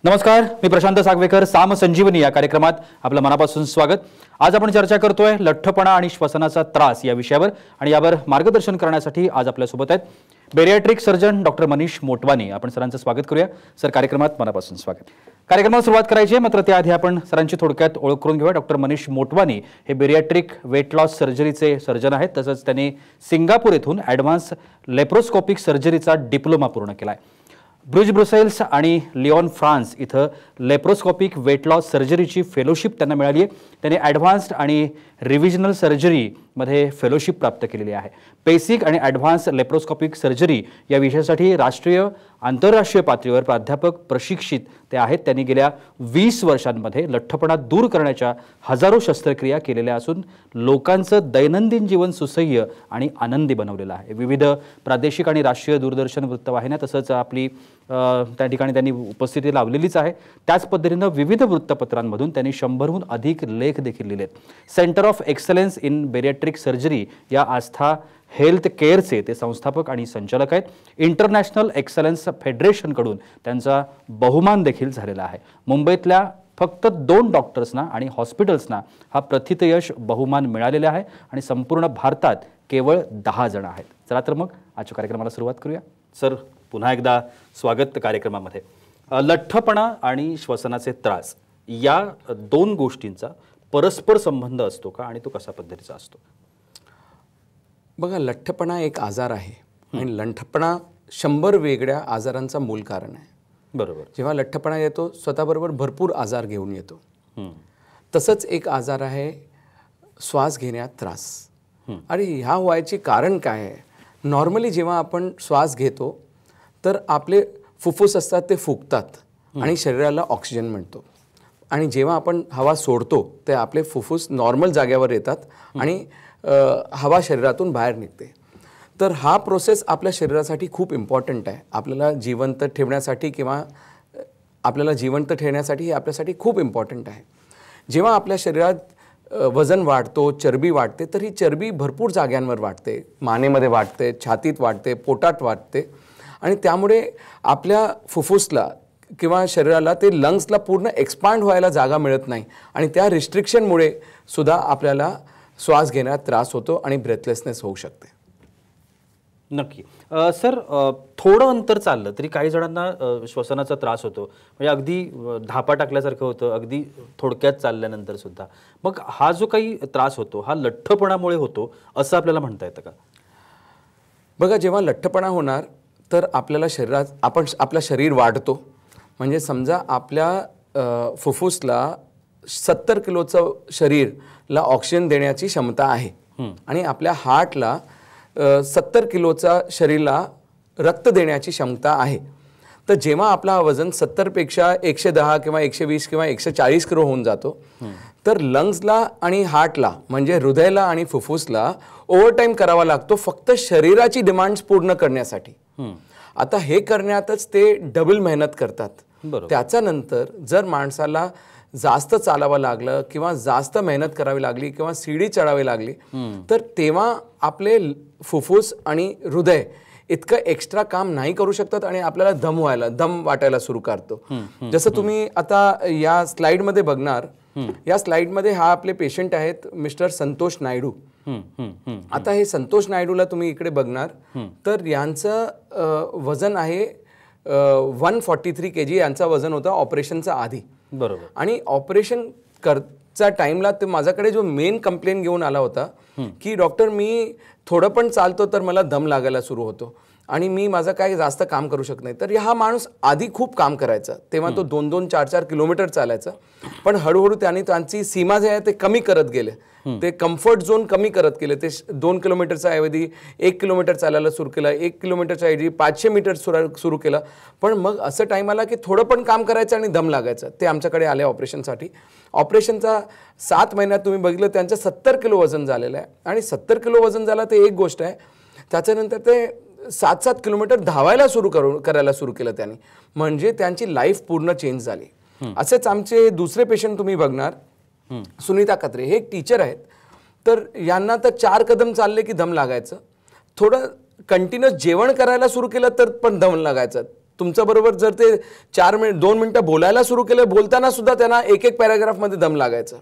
नमस्कार, मी प्रशांत सागवेकर. साम संजीवनी या कार्यक्रमात आपलं मनापासून स्वागत. आज आपण चर्चा करतोय लठ्ठपणा आणि श्वसनाचा त्रास या विषयावर आणि यावर मार्गदर्शन करण्यासाठी आज आपल्या सोबत आहेत bariatric surgeon doctor Manish Motwani. आपण सरांचं स्वागत करूया. सर, कार्यक्रमात मनापासून स्वागत. कार्यक्रमाला सुरुवात करायची आहे, मात्र त्याआधी आपण सरांची थोडक्यात ओळख करून घेऊया. डॉक्टर मनीष मोटवानी हे बेरियाट्रिक वेट लॉस सर्जरीचे सर्जन आहेत. तसंच त्यांनी सिंगापूर येथून ॲडव्हान्स लेप्रोस्कोपिक सर्जरीचा डिप्लोमा पूर्ण केला आहे. ब्रुज ब्रुसेल्स आणि लिओन फ्रान्स इथं लेप्रोस्कोपिक वेट लॉस सर्जरीची फेलोशिप त्यांना मिळाली आहे. त्यांनी ॲडव्हान्स्ड आणि रिव्हिजनल सर्जरीमध्ये फेलोशिप प्राप्त केलेली आहे. बेसिक आणि ॲडव्हान्स लेप्रोस्कोपिक सर्जरी या विषयासाठी राष्ट्रीय आंतरराष्ट्रीय पातळीवर प्राध्यापक प्रशिक्षित ते आहेत. त्यांनी गेल्या 20 वर्षांमध्ये लठ्ठपणा दूर करण्याच्या हजारो शस्त्रक्रिया केलेल्या असून लोकांचं दैनंदिन जीवन सुसह्य आणि आनंदी बनवलेलं आहे. विविध प्रादेशिक आणि राष्ट्रीय दूरदर्शन वृत्तवाहिन्या तसंच आपली त्या ठिकाणी त्यांनी उपस्थिती लावलेलीच आहे. त्याच पद्धतीनं विविध वृत्तपत्रांमधून त्यांनी 100हून अधिक लेख देखील लिहिलेत. Centre of excellence in bariatric surgery या आस्था हेल्थ केअरचे ते संस्थापक आणि संचालक आहेत. इंटरनॅशनल एक्सलन्स फेडरेशनकडून त्यांचा बहुमान देखील झालेला आहे. मुंबईतल्या फक्त 2 डॉक्टर्सना आणि हॉस्पिटल्सना हा प्रथितयश बहुमान मिळालेला आहे आणि संपूर्ण भारतात केवळ 10 जण आहेत. चला तर मग आजच्या कार्यक्रमाला सुरुवात करूया. सर, पुन्हा एकदा स्वागत कार्यक्रमामध्ये. लठ्ठपणा आणि श्वसनाचे त्रास या 2 गोष्टींचा परस्पर संबंध असतो का आणि तो कशा पद्धतीचा असतो? बघा, लठ्ठपणा एक आजार आहे आणि लठ्ठपणा 100 वेगळ्या आजारांचा मूल कारण आहे. बरोबर. जेव्हा लठ्ठपणा येतो स्वतःबरोबर भरपूर आजार घेऊन येतो. तसंच एक आजार आहे श्वास घेण्यात त्रास. आणि ह्या व्हायचे कारण काय आहे? नॉर्मली जेव्हा आपण श्वास घेतो तर आपले फुफ्फुस असतात ते फुगतात आणि शरीराला ऑक्सिजन मिळतो. आणि जेव्हा आपण हवा सोडतो ते आपले फुफ्फुस नॉर्मल जागेवर येतात आणि हवा शरीरातून बाहेर निघते. तर हा प्रोसेस आपल्या शरीरासाठी खूप इम्पॉर्टंट आहे. आपल्याला जिवंत ठेवण्यासाठी किंवा आपल्याला जिवंत ठेवण्यासाठी हे आपल्यासाठी खूप इम्पॉर्टंट आहे. जेव्हा आपल्या शरीरात वजन वाढतो, चरबी वाढते, तर ही चरबी भरपूर जाग्यांवर वाढते. मानेमध्ये वाढते, छातीत वाढते, पोटात वाढते आणि त्यामुळे आपल्या फुफ्फुसला किंवा शरीराला ते लंग्सला पूर्ण एक्सपांड व्हायला जागा मिळत नाही आणि त्या रिस्ट्रिक्शनमुळे सुद्धा आपल्याला श्वास घेण्यात त्रास होतो आणि ब्रेथलेसनेस होऊ शकते. नक्की. सर, थोडं अंतर चाललं तरी काही जणांना श्वसनाचा त्रास होतो. म्हणजे अगदी धापा टाकल्यासारखं होतं, अगदी थोडक्यात चालल्यानंतर सुद्धा. मग हा जो काही त्रास होतो हा लठ्ठपणामुळे होतो असं आपल्याला म्हणता येतं का? बघा, जेव्हा लठ्ठपणा होणार तर आपल्याला आपलं शरीर वाढतो. म्हणजे समजा आपल्या फुफ्फुसला 70 किलोचं शरीरला ऑक्सिजन देण्याची क्षमता आहे आणि आपल्या हार्टला 70 किलोचा शरीराला रक्त देण्याची क्षमता आहे. तर जेव्हा आपला वजन 70पेक्षा 110 किंवा 120 किंवा 140 किलो होऊन जातो तर लंग्सला आणि हार्टला म्हणजे हृदयाला आणि फुफ्फुसला ओव्हरटाईम करावा लागतो फक्त शरीराची डिमांड्स पूर्ण करण्यासाठी. आता हे करण्यातच ते डबल मेहनत करतात. त्याच्यानंतर जर माणसाला जास्त चालावं लागलं किंवा जास्त मेहनत करावी लागली किंवा सीडी चढावी लागली तर तेव्हा आपले फुफ्फुस आणि हृदय इतकं एक्स्ट्रा काम नाही करू शकतात आणि आपल्याला दम वाटायला सुरू करतो. जसं तुम्ही आता या स्लाइडमध्ये बघणार, या स्लाइडमध्ये हा आपले पेशंट आहेत मिस्टर संतोष नायडू. आता हे संतोष नायडूला तुम्ही इकडे बघणार तर यांचं वजन आहे 143 kg यांचा वजन होता ऑपरेशनचा आधी. बरोबर. आणि ऑपरेशन करच्या टाइमला ते माझ्याकडे जो मेन कंप्लेंट घेऊन आला होता की डॉक्टर, मी थोडं पण चालतो तर मला दम लागायला सुरू होतो आणि मी माझं काही जास्त काम करू शकत नाही. तर हा माणूस आधी खूप काम करायचा, तेव्हा तो 2-2, 4-4 किलोमीटर चालायचा. पण हळूहळू त्यांनी त्यांची सीमा जे आहे ते कमी करत गेले. ते कम्फर्ट झोन कमी करत गेले. ते 2 किलोमीटरच्या ऐवजी 1 किलोमीटर चालायला सुरू केलं, 1 किलोमीटरच्या ऐवजी 500 मीटर सुरू केलं. पण मग असं टाईम आला की थोडं पण काम करायचं आणि दम लागायचं. ते आमच्याकडे आले ऑपरेशनसाठी. ऑपरेशनचा 7 महिन्यात तुम्ही बघितलं त्यांचं 70 किलो वजन झालेलं आहे. आणि 70 किलो वजन झालं ते एक गोष्ट आहे. त्याच्यानंतर ते 7-7 किलोमीटर धावायला करायला सुरू केलं त्यांनी. म्हणजे त्यांची लाईफ पूर्ण चेंज झाली. असेच आमचे दुसरे पेशंट तुम्ही बघणार, सुनीता कत्रे, हे एक टीचर आहेत. तर यांना तर 4 कदम चालले की दम लागायचं. थोडं कंटिन्युअस जेवण करायला सुरू केलं तर पण दम लागायचं. तुमच्याबरोबर जर ते 2 मिनिटं बोलायला सुरू केलं, बोलताना सुद्धा त्यांना एक पॅराग्राफमध्ये दम लागायचा.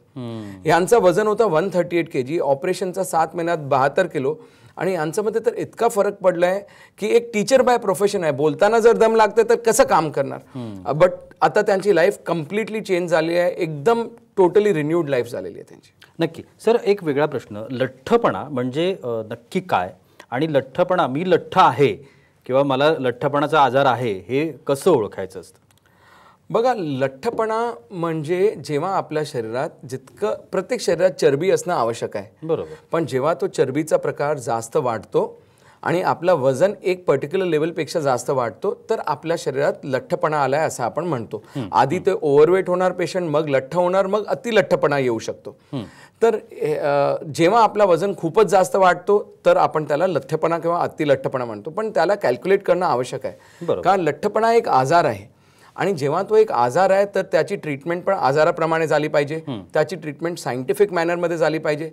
यांचं वजन होतं 138 kg, ऑपरेशनचा 7 महिन्यात 72 किलो. आणि यांच्यामध्ये तर इतका फरक पडलाय की एक टीचर बाय प्रोफेशन आहे, बोलताना जर दम लागते तर कसं काम करणार. बट आता त्यांची लाईफ कम्प्लिटली चेंज झाली आहे, एकदम टोटली रिन्यूड लाईफ झालेली आहे त्यांची. नक्की सर, एक वेगळा प्रश्न, लठ्ठपणा म्हणजे नक्की काय, आणि लठ्ठपणा, मी लठ्ठ आहे किंवा मला लठ्ठपणाचा आजार आहे, हे कसं ओळखायचं असतं? बघा, लठ्ठपणा म्हणजे जेव्हा आपल्या शरीरात जितकं, प्रत्येक शरीरात चरबी असणं आवश्यक आहे, बरोबर, पण जेव्हा तो चरबीचा प्रकार जास्त वाढतो आणि आपलं वजन एक पर्टिक्युलर लेवलपेक्षा जास्त वाढतो, तर आपल्या शरीरात लठ्ठपणा आलाय असं आपण म्हणतो. आधी ते ओव्हरवेट होणार पेशंट, मग लठ्ठ होणार, मग अतिलठ्ठपणा येऊ शकतो. तर जेव्हा आपला वजन खूपच जास्त वाढतो तर आपण त्याला लठ्ठपणा किंवा अतिलठ्ठपणा म्हणतो. पण त्याला कॅल्क्युलेट करणं आवश्यक आहे, कारण लठ्ठपणा एक आजार आहे. आणि जेव्हा तो एक आजार आहे तर त्याची ट्रीटमेंट पण आजाराप्रमाणे झाली पाहिजे. त्याची ट्रीटमेंट सायंटिफिक मॅनरमध्ये झाली पाहिजे.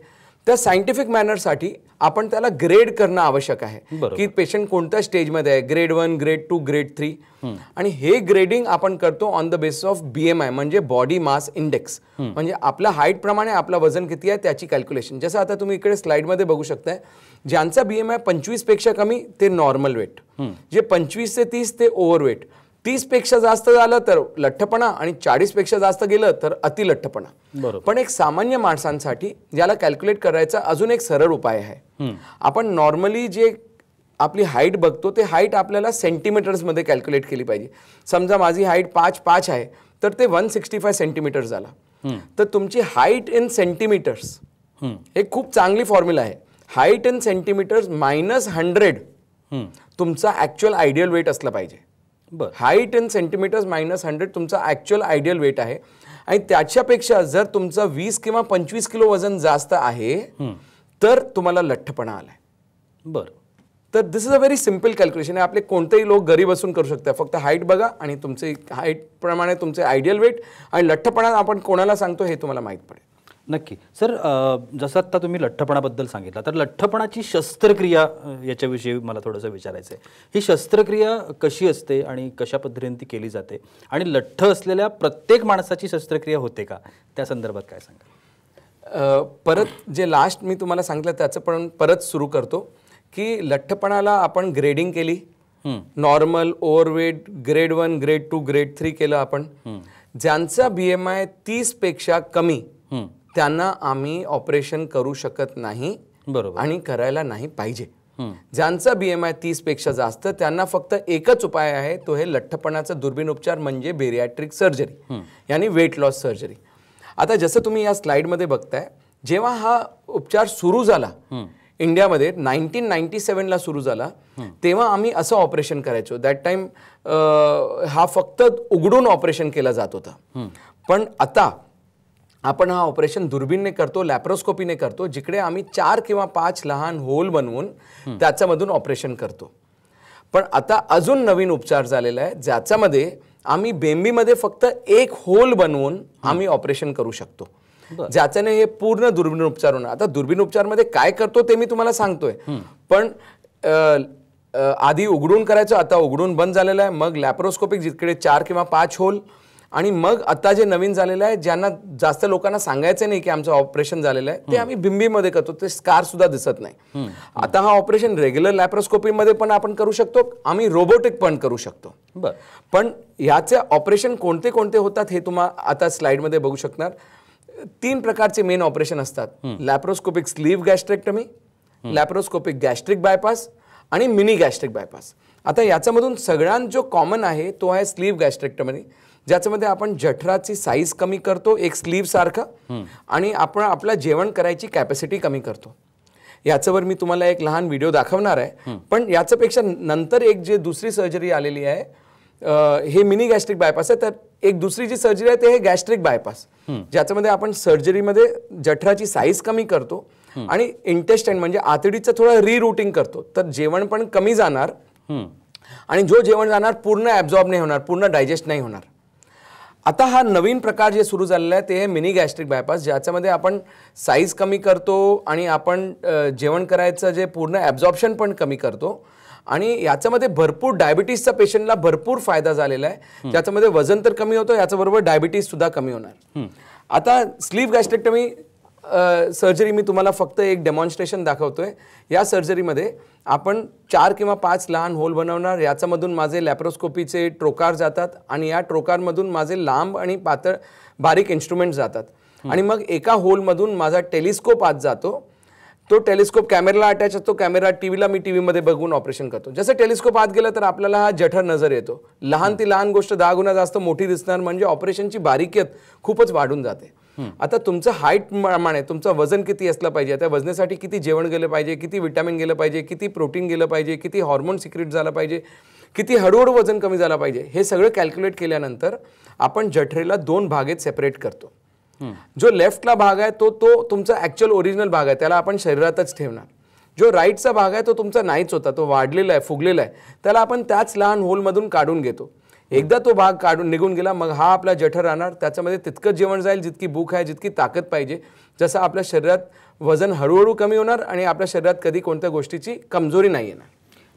त्या सायंटिफिक मॅनरसाठी आपण त्याला ग्रेड करणं आवश्यक आहे, की पेशंट कोणत्या स्टेजमध्ये आहे, ग्रेड 1, ग्रेड 2, ग्रेड 3. आणि हे ग्रेडिंग आपण करतो on the basis of BMI, म्हणजे बॉडी मास इंडेक्स. म्हणजे आपल्या हाईट प्रमाणे आपलं वजन किती आहे त्याची कॅल्क्युलेशन. जसं आता तुम्ही इकडे स्लाइडमध्ये बघू शकताय, ज्यांचा BMI 25 पेक्षा कमी ते नॉर्मल वेट, जे 25 ते 30 ते ओव्हरवेट, 30 पेक्षा जास्त झालं तर लठ्ठपणा आणि 40 पेक्षा जास्त गेलं तर अतिलठ्ठपणा. पण एक सामान्य माणसांसाठी याला कॅल्क्युलेट करायचा अजून एक सरळ उपाय आहे. आपण नॉर्मली जे आपली हाईट बघतो ते हाईट आपल्याला सेंटीमीटर्समध्ये कॅल्क्युलेट केली पाहिजे. समजा माझी हाईट 5'5" आहे तर ते 165 सेंटीमीटर झाला. तर तुमची हाईट इन सेंटीमीटर्स हे खूप चांगली फॉर्म्युला आहे. हाईट इन सेंटीमीटर्स -100 तुमचा ॲक्च्युअल आयडियल वेट असला पाहिजे. हाईट इन सेंटीमीटर्स -100 तुमचा ॲक्च्युअल आयडियल वेट आहे. आणि त्याच्यापेक्षा जर तुमचं 20 किंवा 25 किलो वजन जास्त आहे तर तुम्हाला लठ्ठपणा आलाय. बरं, तर this is a very simple calculation आहे. आपले कोणतेही लोक घरी बसून करू शकतात. फक्त हाईट बघा आणि तुमचे हाईट प्रमाणे तुमचे आयडियल वेट आणि लठ्ठपणा आपण कोणाला सांगतो हे तुम्हाला माहीत पडेल. नक्की सर, जसं आत्ता तुम्ही लठ्ठपणाबद्दल सांगितलं, तर लठ्ठपणाची शस्त्रक्रिया याच्याविषयी मला थोडंसं विचारायचं आहे. ही शस्त्रक्रिया कशी असते आणि कशा पद्धतीने ती केली जाते, आणि लठ्ठ असलेल्या प्रत्येक माणसाची शस्त्रक्रिया होते का, त्या संदर्भात काय सांगा? परत जे लास्ट मी तुम्हाला सांगितलं त्याचं पण परत सुरू करतो, की लठ्ठपणाला आपण ग्रेडिंग केली, normal, overweight, grade 1, grade 2, grade 3 केलं आपण. ज्यांचा BMI 30 पेक्षा कमी त्यांना आम्ही ऑपरेशन करू शकत नाही, बरोबर, आणि आणि करायला नाही पाहिजे. ज्यांचा BMI 30 पेक्षा जास्त त्यांना फक्त एकच उपाय आहे, तो हे लठ्ठपणाचा दुर्बीण उपचार म्हणजे बेरियाट्रिक सर्जरी, यानी वेट लॉस सर्जरी. आता जसं तुम्ही या स्लाइडमध्ये बघताय, जेव्हा हा उपचार सुरू झाला इंडियामध्ये 1997ला सुरू झाला, तेव्हा आम्ही असं ऑपरेशन करायचो. दॅट टाइम हा फक्त उघडून ऑपरेशन केला जात होता. पण आता आपण हा ऑपरेशन दुर्बीणने करतो, लॅप्रोस्कोपीने करतो, जिकडे आम्ही 4 किंवा 5 लहान होल बनवून त्याच्यामधून ऑपरेशन करतो. पण आता अजून नवीन उपचार झालेला आहे, ज्याच्यामध्ये आम्ही बेंबीमध्ये फक्त एक होल बनवून आम्ही ऑपरेशन करू शकतो, ज्याच्याने हे पूर्ण दुर्बीण उपचार होणार. आता दुर्बीण उपचारमध्ये काय करतो ते मी तुम्हाला सांगतोय, पण आधी उघडून करायचं, आता उघडून बंद झालेलं आहे. मग लॅप्रोस्कोपिक, जिकडे 4 किंवा 5 होल, आणि मग आता जे नवीन झालेलं आहे, ज्यांना जास्त लोकांना सांगायचं नाही की आमचं ऑपरेशन झालेलं आहे, ते आम्ही बिंबीमध्ये करतो, ते स्कार सुद्धा दिसत नाही. आता हा ऑपरेशन रेग्युलर लॅप्रोस्कोपीमध्ये पण आपण करू शकतो, आम्ही रोबोटिक पण करू शकतो. पण याचे ऑपरेशन कोणते कोणते होतात हे तुम्हाला आता स्लाइडमध्ये बघू शकणार. 3 प्रकारचे मेन ऑपरेशन असतात: laparoscopic sleeve gastrectomy, laparoscopic gastric bypass आणि मिनी गॅस्ट्रिक बायपास. आता याच्यामधून सगळ्यात जो कॉमन आहे तो आहे स्लीव्ह गॅस्ट्रेक्टमी, ज्याच्यामध्ये आपण जठराची साईज कमी करतो एक स्लीव्ह सारखं, आणि आपण आपलं जेवण करायची कॅपॅसिटी कमी करतो. याच्यावर मी तुम्हाला एक लहान व्हिडिओ दाखवणार आहे. पण याच्यापेक्षा नंतर एक जे दुसरी सर्जरी आलेली आहे, हे मिनी गॅस्ट्रिक बायपास आहे. तर एक दुसरी जी सर्जरी आहे ते हे गॅस्ट्रिक बायपास, ज्याच्यामध्ये आपण सर्जरीमध्ये जठराची साईज कमी करतो आणि इंटेस्टाईन म्हणजे आतडीचं थोडं रिरूटिंग करतो. तर जेवण पण कमी जाणार, आणि जो जेवण जाणार पूर्ण ॲब्झॉर्ब नाही होणार, पूर्ण डायजेस्ट नाही होणार. आता हा नवीन प्रकार जे सुरू झालेला आहे ते मिनी गॅस्ट्रिक बायपास, ज्याच्यामध्ये आपण साईज कमी करतो आणि आपण जेवण करायचं जे पूर्ण ॲब्झॉर्प्शन पण कमी करतो, आणि याच्यामध्ये भरपूर डायबिटीसचा पेशंटला भरपूर फायदा झालेला आहे, ज्याच्यामध्ये वजन तर कमी होतं, याच्याबरोबर डायबिटीस सुद्धा कमी होणार. आता स्लीव्ह गॅस्ट्रेक्टमी सर्जरी मी तुम्हाला फक्त एक डेमॉन्स्ट्रेशन दाखवतोय. या सर्जरीमध्ये आपण 4 किंवा 5 लहान होल बनवणार. याच्यामधून माझे लॅप्रोस्कोपीचे ट्रोकार जातात आणि या ट्रोकारमधून माझे लांब आणि पातळ बारीक इन्स्ट्रुमेंट जातात आणि मग एका होलमधून माझा टेलिस्कोप आत जातो. तो टेलिस्कोप कॅमेराला अटॅच असतो. कॅमेरा टीव्हीला, मी टीव्हीमध्ये बघून ऑपरेशन करतो. जसं टेलिस्कोप आत गेलं तर आपल्याला हा जठर नजर येतो. लहान ती लहान गोष्ट 10 गुणा जास्त मोठी दिसणार, म्हणजे ऑपरेशनची बारीकीत खूपच वाढून जाते. आता तुमचं हाईट प्रमाणे तुमचं वजन किती असलं पाहिजे, त्या वजनासाठी किती जेवण गेलं पाहिजे, किती विटॅमिन गेलं पाहिजे, किती प्रोटीन गेलं पाहिजे, किती हॉर्मोन सिक्रेट झालं पाहिजे, किती हळूहळू वजन कमी झालं पाहिजे, हे सगळं कॅल्क्युलेट केल्यानंतर आपण जठरेला 2 भागेत सेपरेट करतो. जो लेफ्टला भाग आहे तो तुमचा ॲक्च्युअल ओरिजिनल भाग आहे, त्याला आपण शरीरातच ठेवणार. जो राईटचा भाग आहे तो तुमचा नाहीच होता, तो वाढलेला आहे, फुगलेला आहे, त्याला आपण त्याच लहान होलमधून काढून घेतो. एकदा तो भाग काढून निघून गेला मग हा आपला जठर राहणार. त्याच्यामध्ये तितकंच जेवण जाईल जितकी भूक आहे, जितकी ताकद पाहिजे. जसं आपल्या शरीरात वजन हळूहळू कमी होणार आणि आपल्या शरीरात कधी कोणत्या गोष्टीची कमजोरी नाही येणार.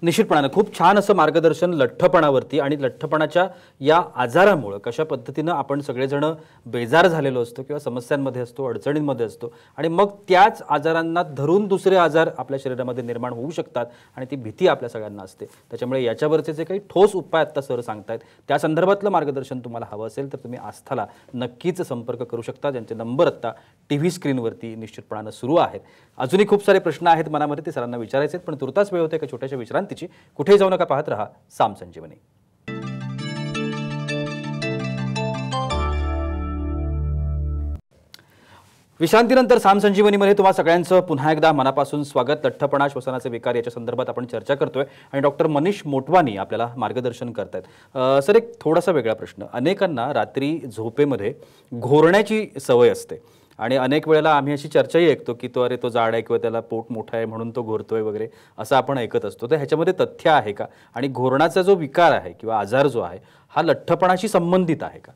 निश्चितपणानं खूप छान असं मार्गदर्शन लठ्ठपणावरती आणि लठ्ठपणाच्या या आजारामुळे कशा पद्धतीनं आपण सगळेजण बेजार झालेलो असतो किंवा समस्यांमध्ये असतो, अडचणींमध्ये असतो आणि मग त्याच आजारांना धरून दुसरे आजार आपल्या शरीरामध्ये निर्माण होऊ शकतात आणि ती भीती आपल्या सगळ्यांना असते. त्याच्यामुळे याच्यावरचे जे काही ठोस उपाय आत्ता सर सांगतायत त्या संदर्भातलं मार्गदर्शन तुम्हाला हवं असेल तर तुम्ही आस्थाला नक्कीच संपर्क करू शकता, ज्यांचे नंबर आत्ता टीव्ही स्क्रीनवरती निश्चितपणानं सुरू आहेत. अजूनही खूप सारे प्रश्न आहेत मनामध्ये, ते सरांना विचारायचे आहेत, पण तुर्तास वेळ होते एका छोट्याशा विश्रांतीची. कुठेही जाऊ नका, पाहत रहा साम संजीवनी. विश्रांतीनंतर साम संजीवनीमध्ये तुम्हा सगळ्यांचं पुन्हा एकदा मनापासून स्वागत. लठ्ठपणा, श्वसनाचे विकार याच्या संदर्भात आपण चर्चा करतोय आणि डॉक्टर मनीष मोटवानी आपल्याला मार्गदर्शन करतायत. सर, एक थोडासा वेगळा प्रश्न. अनेकांना रात्री झोपेमध्ये घोरण्याची सवय असते आणि अनेक वेळेला आम्ही अशी चर्चाही ऐकतो की तो जाड आहे किंवा त्याला पोट मोठं आहे म्हणून तो घोरतोय वगैरे, असं आपण ऐकत असतो. तर ह्याच्यामध्ये तथ्य आहे का? आणि घोरण्याचा जो विकार आहे किंवा आजार जो आहे हा लठ्ठपणाशी संबंधित आहे का?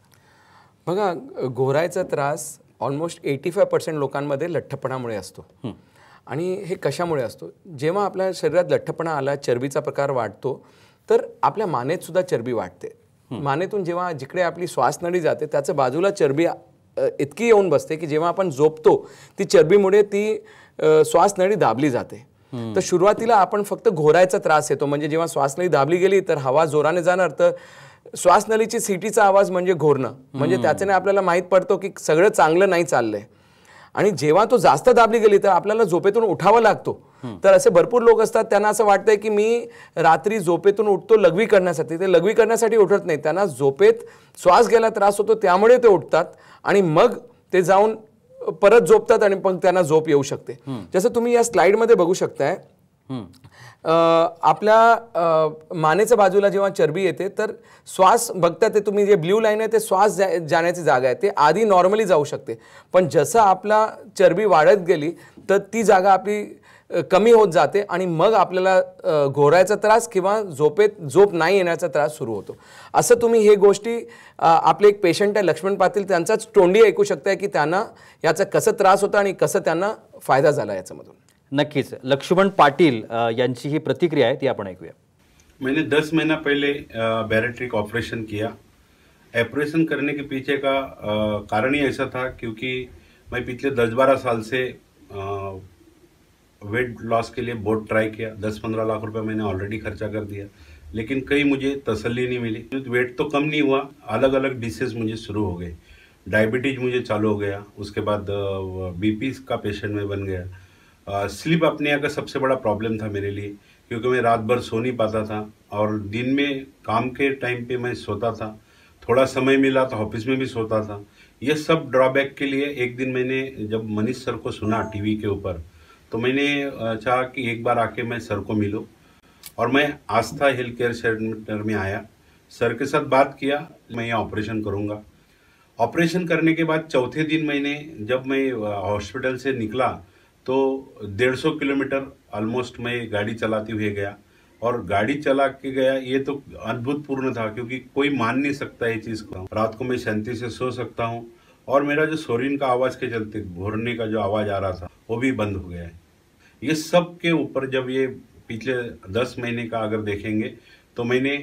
बघा, घोरायचा त्रास ऑलमोस्ट 85% लोकांमध्ये लठ्ठपणामुळे असतो. आणि हे कशामुळे असतो? जेव्हा आपल्या शरीरात लठ्ठपणा आला, चरबीचा प्रकार वाढतो, तर आपल्या मानेत सुद्धा चरबी वाढते. मानेतून जेव्हा जिकडे आपली श्वासनळी जाते त्याच्या बाजूला चरबी इतकी येऊन बसते की जेव्हा आपण झोपतो ती चरबीमुळे ती श्वासनळी दाबली जाते. तर सुरुवातीला आपण फक्त घोरायचा त्रास येतो, म्हणजे जेव्हा श्वासनळी दाबली गेली तर हवा जोराने जाणार, तर श्वासनळीची सीटीचा आवाज म्हणजे घोरणं, म्हणजे त्याच्याने आपल्याला माहीत पडतो की सगळं चांगलं नाही चाललंय. आणि जेव्हा तो जास्त दाबली गेली तर आपल्याला झोपेतून उठावं लागतो. तर असे भरपूर लोक असतात, त्यांना असं वाटतंय की मी रात्री झोपेतून उठतो लघवी करण्यासाठी. ते लघवी करण्यासाठी उठत नाही, त्यांना झोपेत श्वास घ्यायला त्रास होतो त्यामुळे ते उठतात आणि मग ते जाऊन परत झोपतात आणि मग त्यांना झोप येऊ शकते. जसं तुम्ही या स्लाइडमध्ये बघू शकताय, आपल्या मानेच्या बाजूला जेव्हा चरबी येते तर श्वास बघता, ते तुम्ही जे ब्ल्यू लाईन आहे ते श्वास जाण्याची जागा आहे, ते आधी नॉर्मली जाऊ शकते. पण जसं आपला चरबी वाढत गेली तर ती जागा आपली कमी होत जाते आणि मग आपल्याला घोरायचा त्रास किंवा झोप नाही येण्याचा त्रास सुरू होतो. असं तुम्ही हे गोष्टी आपले एक पेशंट आहे लक्ष्मण पाटील, त्यांचाच तोंडी ऐकू शकताय की त्यांना याचा कसं त्रास होता आणि कसं त्यांना फायदा झाला याच्यामधून. नक्कीच लक्ष्मण पाटील यांची ही प्रतिक्रिया आहे, ती आपण ऐकूया. मैंने 10 महीना पहले बैरेट्रिक ऑपरेशन किया. ऑपरेशन करने के पीछे का कारण ही ऐसा था क्योंकि मैं पिछले 10-12 साल से वेट लॉस के लिए बहुत ट्राई किया. 10-15 लाख रुपए मैंने ऑलरेडी खर्चा कर दिया, लेकिन कहीं मुझे तसल्ली नहीं मिली. वेट तो कम नहीं हुआ, अलग अलग डिसीज मुझे शुरू हो गए. डायबिटीज मुझे चालू हो गया, उसके बाद बीपी का पेशेंट में बन गया. स्लीप अपनिया का सबसे बड़ा प्रॉब्लम था मेरे लिए, क्योंकि मैं रात भर सो नहीं पाता था और दिन में काम के टाइम पे मैं सोता था, थोड़ा समय मिला तो ऑफिस में भी सोता था. ये सब ड्रॉबैक के लिए एक दिन मैंने जब मनीष सर को सुना टीवी के ऊपर, तो मैंने चाहा कि एक बार आके मैं सर को मिलूं और मैं आस्था हेल्थ केयर सेंटर में आया. सर के साथ बात किया, मैं ये ऑपरेशन करूँगा. ऑपरेशन करने के बाद चौथे दिन जब मैं हॉस्पिटल से निकला तो 150 किलोमीटर ऑलमोस्ट मैं गाड़ी चलाते हुए गया. और गाड़ी चला के गया, ये तो अद्भुतपूर्ण था क्योंकि कोई मान नहीं सकता ये चीज़ को. रात को मैं शांति से सो सकता हूँ और मेरा जो सोरिन का आवाज़ के चलते घोरने का जो आवाज़ आ रहा था वो भी बंद हो गया है. ये सब के ऊपर जब ये पिछले 10 महीने का अगर देखेंगे तो मैंने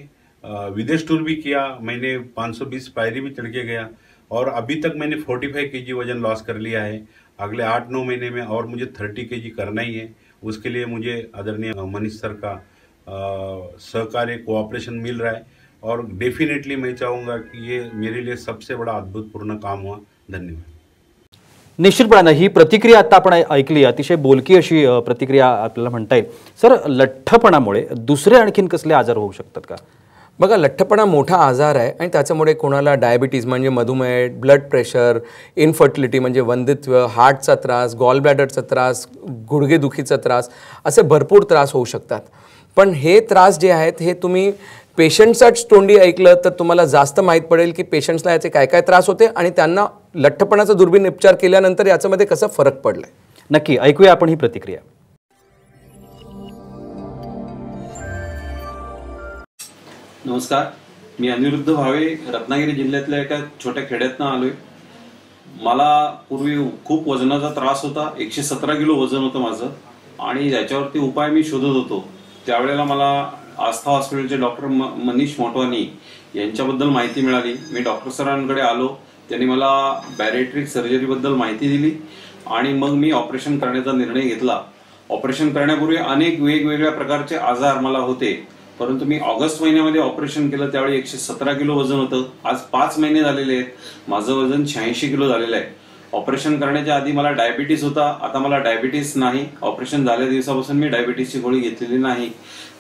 विदेश टूर भी किया, मैंने 520 पायरी भी चढ़ के गया और अभी तक मैंने 45 केजी वजन लॉस कर लिया है। अगले 8-9 महीने में और मुझे 30 केजी करना ही है। उसके लिए मुझे आदरणीय मनीष सर का सहकार्य कोऑपरेशन मिल रहा है और डेफिनेटली मैं चाहूँगा कि ये मेरे लिए सबसे बड़ा अद्भुतपूर्ण काम हुआ। धन्यवाद। निश्चितपणाने ही प्रतिक्रिया आता आपण ऐकली, अतिशय बोलकी अशी प्रतिक्रिया आपल्याला म्हणता येईल. सर, लठ्ठपणामुळे दुसरे आणखीन कसले आजार होऊ शकतात का? बघा, लठ्ठपणा मोठा आजार आहे आणि त्याच्यामुळे कोणाला डायबिटीज म्हणजे मधुमेह, ब्लड प्रेशर, इनफर्टिलिटी म्हणजे वंध्यत्व, हार्टचा त्रास, गॉल ब्लॅडरचा त्रास, गुडघेदुखीचा त्रास, असे भरपूर त्रास होऊ शकतात. पण हे त्रास जे आहेत हे तुम्ही पेशंटचाच तोंडी ऐकलं तर तुम्हाला जास्त माहीत पडेल की पेशंट्सला याचे काय काय त्रास होते आणि त्यांना लठ्ठपणाचा दुर्बीण उपचार केल्यानंतर याच्यामध्ये कसा फरक पडलाय. नक्की ऐकूया आपण ही प्रतिक्रिया. नमस्कार, मी अनिरुद्ध भावे रत्नागिरी जिल्ह्यातल्या एका छोट्या खेड्यातनं आलोय. मला पूर्वी खूप वजनाचा त्रास होता. 117 किलो वजन होतं माझं आणि याच्यावरती उपाय मी शोधत होतो. त्यावेळेला मला आस्था हॉस्पिटलचे डॉक्टर मनीष मोटवानी यांच्याबद्दल माहिती मिळाली. मी डॉक्टर सरांकडे आलो. त्यांनी मला बॅरेट्रिक सर्जरीबद्दल माहिती दिली आणि मग मी ऑपरेशन करण्याचा निर्णय घेतला. ऑपरेशन करण्यापूर्वी अनेक वेगवेगळ्या प्रकारचे आजार मला होते, परंतु मी ऑगस्ट महिन्यामध्ये ऑपरेशन केलं त्यावेळी 117 किलो वजन होतं. आज 5 महिने झालेले आहेत, माझं वजन 86 किलो झालेलं आहे. ऑपरेशन करण्याच्या आधी मला डायबिटीस होता, आता मला डायबिटीस नाही. ऑपरेशन झाल्या दिवसापासून मी डायबिटीसची गोळी घेतलेली नाही.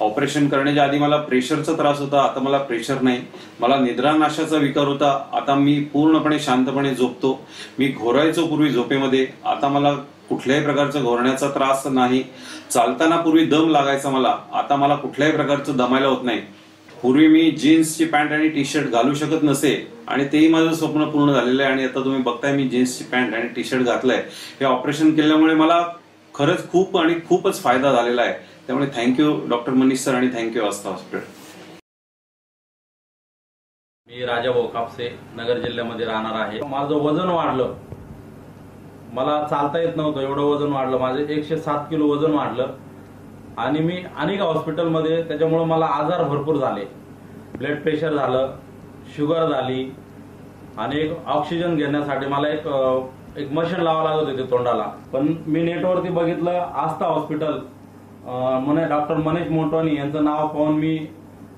ऑपरेशन करण्याच्या आधी मला प्रेशरचा त्रास होता, आता मला प्रेशर नाही. मला निद्रानाशाचा विकार होता, आता मी पूर्णपणे शांतपणे झोपतो. मी घोरायचो पूर्वी झोपेमध्ये, आता मला कुठल्याही प्रकारचा घोरण्याचा त्रास नाही. चालताना पूर्वी दम लागायचा मला, आता मला कुठल्याही प्रकारचं दमायला होत नाही. पूर्वी मी जीन्सची पॅन्ट आणि टी शर्ट घालू शकत नसे आणि तेही माझं स्वप्न पूर्ण झालेलं आहे आणि आता तुम्ही बघताय मी जीन्सची पॅन्ट आणि टी शर्ट घातलंय. हे ऑपरेशन केल्यामुळे मला खरंच खूप आणि खूपच फायदा झालेला आहे. त्यामुळे थँक्यू डॉक्टर मनीष सर आणि थँक्यू आस्था हॉस्पिटल. मी राजाभाऊ कापसे, नगर जिल्ह्यामध्ये राहणार आहे. माझं वजन वाढलं, मला चालता येत नव्हतं, एवढं वजन वाढलं. माझे 107 किलो वजन वाढलं आणि मी अनेक हॉस्पिटलमध्ये, त्याच्यामुळे मला आजार भरपूर झाले. ब्लड प्रेशर झालं, शुगर झाली आणि एक ऑक्सिजन घेण्यासाठी मला एक मशीन लावावं लागत होते तोंडाला. पण मी नेटवरती बघितलं आस्था हॉस्पिटल, डॉक्टर मनीष मोटवानी यांचं नाव पाहून मी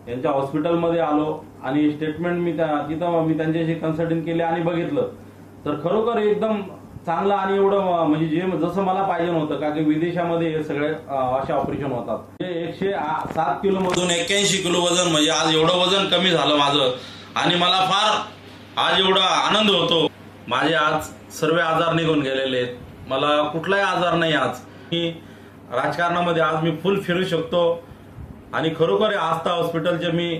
यांच्या हॉस्पिटलमध्ये आलो आणि स्टेटमेंट तिथं मी त्यांच्याशी कन्सल्टिंग केली आणि बघितलं तर खरोखर एकदम चांगलं आणि एवढं म्हणजे जसं मला पाहिजे होतं. का की विदेशामध्ये हे सगळे असे ऑपरेशन होतात. 107 किलो मधून 81 किलो वजन, म्हणजे आज एवढं वजन कमी झालं माझं आणि मला फार आज एवढा आनंद होतो. माझे आज सर्व आजार निघून गेलेले आहेत, मला कुठलाही आजार नाही. आज मी राजकारणामध्ये आज मी फुल फिरू शकतो आणि खरोखर आस्था हॉस्पिटलचे मी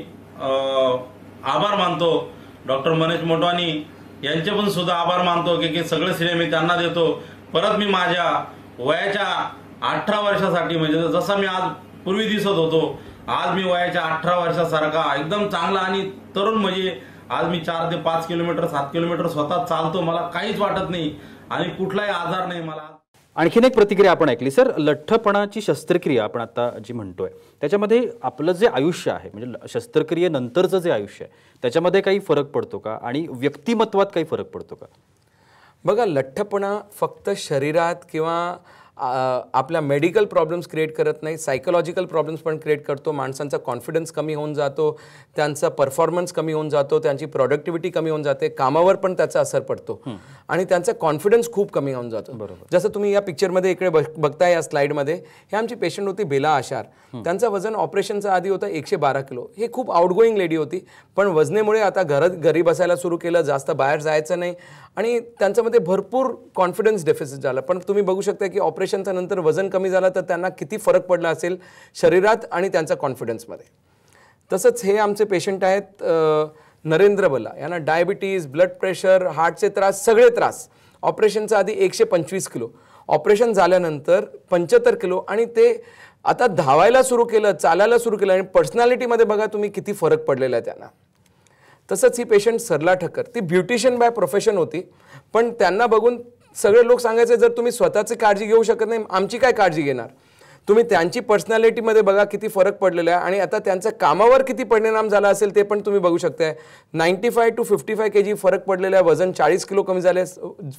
आभार मानतो. डॉक्टर मनीष मोटवानी यांचे पण सुद्धा आभार मानतो की सगळे श्रेय मी त्यांना देतो. परत मी माझ्या वयाच्या 18 वर्षासाठी, म्हणजे जसा मी आज पूर्वी दिसत होतो, आज मी वयाच्या 18 वर्षासारखा एकदम चांगला आणि तरुण, म्हणजे आज मी 4 ते 5 किलोमीटर 7 किलोमीटर स्वतः चालतो. मला काहीच वाटत नाही आणि कुठलाही आजार नाही मला. आणखीन एक प्रतिक्रिया आपण ऐकली. सर, लठ्ठपणाची शस्त्रक्रिया आपण आता जी म्हणतोय त्याच्यामध्ये आपलं जे आयुष्य आहे, म्हणजे शस्त्रक्रियेनंतरचं जे आयुष्य आहे त्याच्यामध्ये काही फरक पडतो का आणि व्यक्तिमत्वात काही फरक पडतो का? बघा, लठ्ठपणा फक्त शरीरात किंवा आपल्या मेडिकल प्रॉब्लेम्स क्रिएट करत नाही, सायकोलॉजिकल प्रॉब्लेम्स पण क्रिएट करतो. माणसांचा कॉन्फिडन्स कमी होऊन जातो, त्यांचा परफॉर्मन्स कमी होऊन जातो, त्यांची प्रोडक्टिव्हिटी कमी होऊन जाते, कामावर पण त्याचा असर पडतो आणि त्यांचा कॉन्फिडन्स खूप कमी होऊन जातो. जसं तुम्ही या पिक्चरमध्ये इकडे बघताय या स्लाइडमध्ये, हे आमची पेशंट होती बेला आशार. त्यांचं वजन ऑपरेशनच्या आधी होतं 112 किलो. हे खूप आउटगोईंग लेडी होती, पण वजनेमुळे आता घरी बसायला सुरू केलं, जास्त बाहेर जायचं नाही आणि त्यांच्यामध्ये भरपूर कॉन्फिडन्स डेफिसिट झाला. पण तुम्ही बघू शकता की ऑपरेशनच्या नंतर वजन कमी झालं तर त्यांना किती फरक पडला असेल शरीरात आणि त्यांच्या कॉन्फिडन्समध्ये. तसंच हे आमचे पेशंट आहेत नरेंद्र बला. यांना डायबिटीज, ब्लड प्रेशर, हार्टचे त्रास, सगळे त्रास. ऑपरेशनच्या आधी 125 किलो, ऑपरेशन झाल्यानंतर 75 किलो आणि ते आता धावायला सुरू केलं, चालायला सुरू केलं आणि पर्सनॅलिटीमध्ये बघा तुम्ही किती फरक पडलेला आहे त्यांना. तसंच ही पेशंट सरला ठक्कर, ती ब्युटिशियन बाय प्रोफेशन होती, पण त्यांना बघून सगळे लोक सांगायचे जर तुम्ही स्वतःची काळजी घेऊ शकत नाही, आमची काय काळजी घेणार. तुम्ही त्यांची पर्सनॅलिटीमध्ये बघा किती फरक पडलेला आहे आणि आता त्यांच्या कामावर किती परिणाम झाला असेल ते पण तुम्ही बघू शकताय. 95 to 55 kg फरक पडलेला आहे, वजन 40 किलो कमी झाले.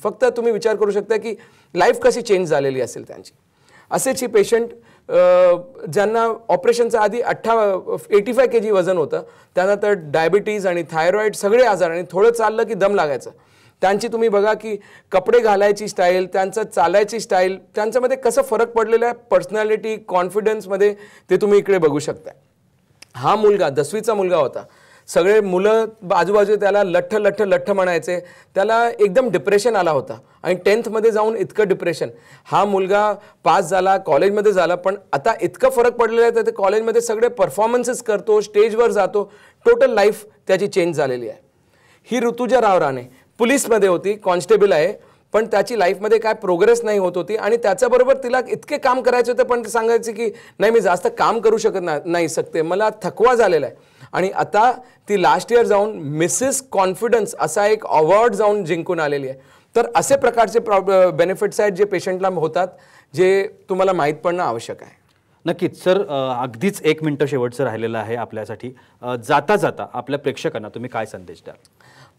फक्त तुम्ही विचार करू शकता की लाईफ कशी चेंज झालेली असेल त्यांची. असेच ही पेशंट ज्यांना ऑपरेशनच्या आधी 85 kg वजन होतं, त्यांना तर डायबिटीज आणि थायरॉईड सगळे आजार आणि थोडं चाललं की दम लागायचं. त्यांची तुम्ही बघा की कपडे घालायची स्टाईल, त्यांचं चालायची स्टाईल, त्यांच्यामध्ये कसं फरक पडलेला आहे पर्सनॅलिटी कॉन्फिडन्समध्ये ते तुम्ही इकडे बघू शकता. हा मुलगा 10वीचा मुलगा होता. सगळे मुलं आजूबाजू त्याला लठ्ठ लठ्ठ लठ्ठ म्हणायचे. त्याला एकदम डिप्रेशन आला होता आणि 10th मध्ये जाऊन इतकं डिप्रेशन. हा मुलगा पास झाला, कॉलेजमध्ये झाला, पण आता इतकं फरक पडलेला आहे तर ते कॉलेजमध्ये सगळे परफॉर्मन्सेस करतो, स्टेजवर जातो. टोटल लाईफ त्याची चेंज झालेली आहे. ही ऋतुजा राव राणे पोलीसमध्ये होती, कॉन्स्टेबल आहे, पण त्याची लाईफमध्ये काय प्रोग्रेस नाही होत होती आणि त्याच्याबरोबर तिला इतके काम करायचे होते पण ते सांगायचे की नाही मी जास्त काम करू शकत नाही सकते, मला थकवा झालेला आहे. आणि आता ती लास्ट इयर जाऊन मिसेस कॉन्फिडन्स असा एक अवॉर्ड जाऊन जिंकून आलेली आहे. तर असे प्रकारचे बेनिफिट्स आहेत जे पेशंटला होतात, जे तुम्हाला माहीत पडणं आवश्यक आहे. नक्कीच सर. अगदीच 1 मिनिट शेवटचं राहिलेलं आहे आपल्यासाठी. जाता जाता आपल्या प्रेक्षकांना तुम्ही काय संदेश द्याल?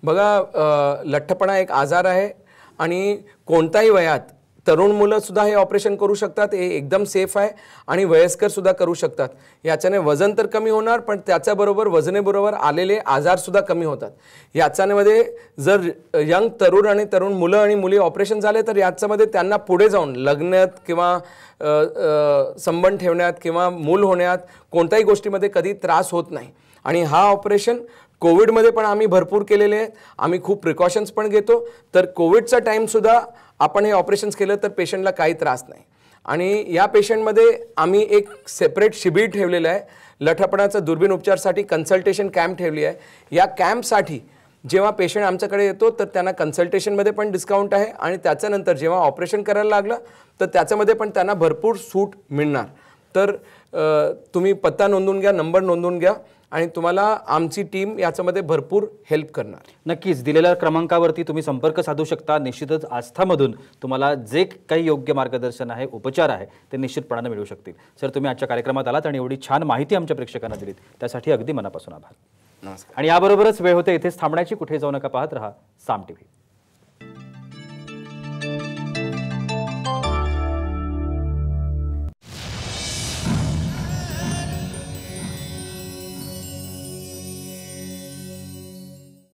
बघा, लठ्ठपणा एक आजार आहे आणि कोणत्याही वयात तरुण मुलं सुद्धा हे ऑपरेशन करू शकतात. हे एकदम सेफ आहे आणि वयस्कर सुद्धा करू शकतात. याच्याने वजन तर कमी होणार, पण त्याच्याबरोबर वजनेबरोबर आलेले आजार सुद्धा कमी होतात. याच्यामध्ये जर यंग तरुण आणि तरुण मुलं आणि मुली ऑपरेशन झाले तर याच्यामध्ये त्यांना पुढे जाऊन लग्नात किंवा संबंध ठेवण्यात किंवा मूल होण्यात कोणत्याही गोष्टीमध्ये कधी त्रास होत नाही. आणि हा ऑपरेशन कोविडमध्ये पण आम्ही भरपूर केलेले आहेत. आम्ही खूप प्रिकॉशन्स पण घेतो. तर कोविडचा टाईमसुद्धा आपण हे ऑपरेशन्स केलं तर पेशंटला काही त्रास नाही. आणि या पेशंटमध्ये आम्ही एक सेपरेट शिबिर ठेवलेलं आहे. लठ्ठपणाचा दुर्बीण उपचारसाठी कन्सल्टेशन कॅम्प ठेवली आहे. या कॅम्पसाठी जेव्हा पेशंट आमच्याकडे येतो तर त्यांना कन्सल्टेशनमध्ये पण डिस्काउंट आहे आणि त्याच्यानंतर जेव्हा ऑपरेशन करायला लागलं तर त्याच्यामध्ये पण त्यांना भरपूर सूट मिळणार. तर तुम्ही पत्ता नोंदवून घ्या, नंबर नोंदवून घ्या आणि तुम्हाला आमची टीम याच्यामध्ये भरपूर हेल्प करणार. नक्कीच दिलेल्या क्रमांकावरती तुम्ही संपर्क साधू शकता. निश्चितच आस्थामधून तुम्हाला जे काही योग्य मार्गदर्शन आहे, उपचार आहे ते निश्चितपणाने मिळू शकतील. सर, तुम्ही आजच्या कार्यक्रमात आलात आणि एवढी छान माहिती आमच्या प्रेक्षकांना दिलीत त्यासाठी अगदी मनापासून आभार. नमस्कार. आणि याबरोबरच वेळ होते इथेच थांबण्याची. कुठे जाऊ नका, पाहत रहा साम टीव्ही.